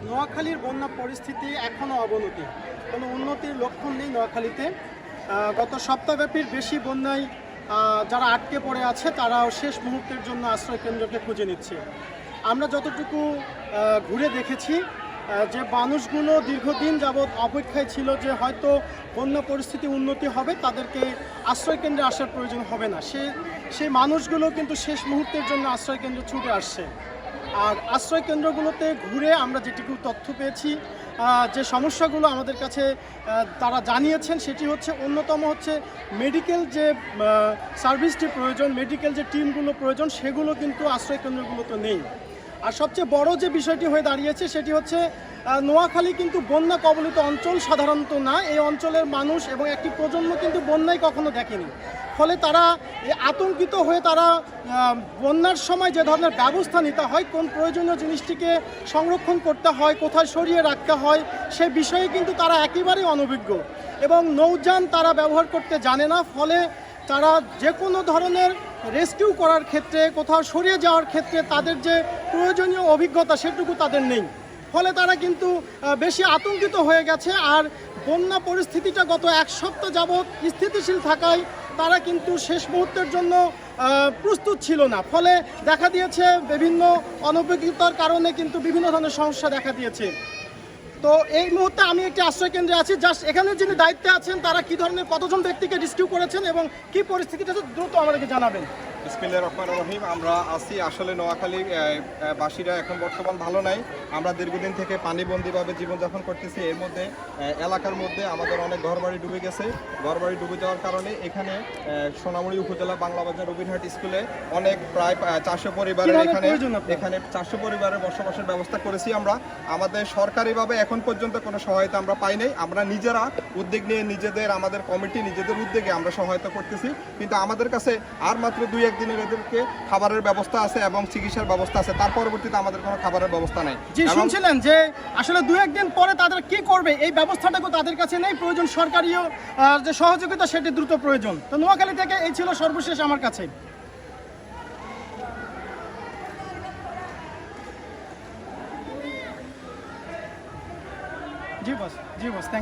নোয়াখালীর বন্যা পরিস্থিতি এখনও অবনতি, কোনো উন্নতির লক্ষণ নেই নোয়াখালীতে। গত সপ্তাহব্যাপীর বেশি বন্যায় যারা আটকে পড়ে আছে তারাও শেষ মুহূর্তের জন্য আশ্রয় কেন্দ্রকে খুঁজে নিচ্ছে। আমরা যতটুকু ঘুরে দেখেছি যে মানুষগুলো দীর্ঘদিন যাবৎ অপেক্ষায় ছিল যে হয়তো বন্যা পরিস্থিতি উন্নতি হবে, তাদেরকে আশ্রয় কেন্দ্রে আসার প্রয়োজন হবে না, সেই মানুষগুলো কিন্তু শেষ মুহূর্তের জন্য আশ্রয় কেন্দ্রে ছুটে আসছে। আর আশ্রয় কেন্দ্রগুলোতে ঘুরে আমরা যেটুকু তথ্য পেয়েছি, যে সমস্যাগুলো আমাদের কাছে তারা জানিয়েছেন সেটি হচ্ছে অন্যতম হচ্ছে মেডিকেল যে সার্ভিসটি প্রয়োজন, মেডিকেল যে টিমগুলো প্রয়োজন সেগুলো কিন্তু আশ্রয় কেন্দ্রগুলোতে নেই। আর সবচেয়ে বড় যে বিষয়টি হয়ে দাঁড়িয়েছে সেটি হচ্ছে নোয়াখালী কিন্তু বন্যা কবলিত অঞ্চল সাধারণত না, এই অঞ্চলের মানুষ এবং একটি প্রজন্ম কিন্তু বন্যায় কখনো দেখেনি। ফলে তারা আতঙ্কিত হয়ে তারা বন্যার সময় যে ধরনের ব্যবস্থা নিতে হয়, কোন প্রয়োজনীয় জিনিসটিকে সংরক্ষণ করতে হয়, কোথায় সরিয়ে রাখতে হয়, সে বিষয়ে কিন্তু তারা একেবারেই অনভিজ্ঞ এবং নৌযান তারা ব্যবহার করতে জানে না। ফলে তারা যে কোনো ধরনের রেস্কিউ করার ক্ষেত্রে, কোথাও সরিয়ে যাওয়ার ক্ষেত্রে তাদের যে প্রয়োজনীয় অভিজ্ঞতা সেটুকু তাদের নেই। ফলে তারা কিন্তু বেশি আতঙ্কিত হয়ে গেছে। আর বন্যা পরিস্থিতিটা গত এক সপ্তাহ যাবৎ স্থিতিশীল থাকায় তারা কিন্তু শেষ মুহূর্তের জন্য প্রস্তুত ছিল না। ফলে দেখা দিয়েছে বিভিন্ন অনভিজ্ঞতার কারণে কিন্তু বিভিন্ন ধরনের সমস্যা দেখা দিয়েছে। তো এই মুহূর্তে আমি একটি আশ্রয় কেন্দ্রে আছি, জাস্ট এখানে যিনি দায়িত্বে আছেন তারা কি ধরনের কতজন ব্যক্তিকে রেস্কিউ করেছেন এবং কি পরিস্থিতিটা দ্রুত আমাদেরকে জানাবেন। বিসমিল্লাহির রহমানির রহিম। আমরা আছি আসলে নোয়াখালী বাসীরা এখন বর্তমান ভালো নাই। আমরা দীর্ঘদিন থেকে পানিবন্দীভাবে জীবনযাপন করতেছি। এর মধ্যে এলাকার মধ্যে আমাদের অনেক ঘরবাড়ি ডুবে গেছে। ঘরবাড়ি ডুবে যাওয়ার কারণে এখানে সোনামুড়ি উপজেলা বাংলাবাজার রবীন্দ্রহাট স্কুলে অনেক প্রায় 400 পরিবারের এখানে 400 পরিবারের বসবাসের ব্যবস্থা করেছি আমরা। আমাদের সরকারিভাবে এখন পর্যন্ত কোনো সহায়তা আমরা পাই নাই। আমরা নিজেরা উদ্যোগ নিয়ে আমাদের কমিটি নিজেদের উদ্যোগে আমরা সহায়তা করতেছি। কিন্তু আমাদের কাছে আর মাত্র 2-1 দিনের এদেরকে খাবারের ব্যবস্থা আছে এবং চিকিৎসার ব্যবস্থা আছে। তার পরবর্তীতে আমাদের কোনো খাবারের ব্যবস্থা নাই। জি, শুনছিলেন যে আসলে 2-1 দিন পরে তাদের কি করবে এই ব্যবস্থাটাও তাদের কাছে নেই। প্রয়োজন সরকারিও যে সহযোগিতা সেটি দ্রুত প্রয়োজন। তো নোয়াখালী থেকে এই ছিল সর্বশেষ আমার কাছে। জি বস, থ্যাংক ইউ।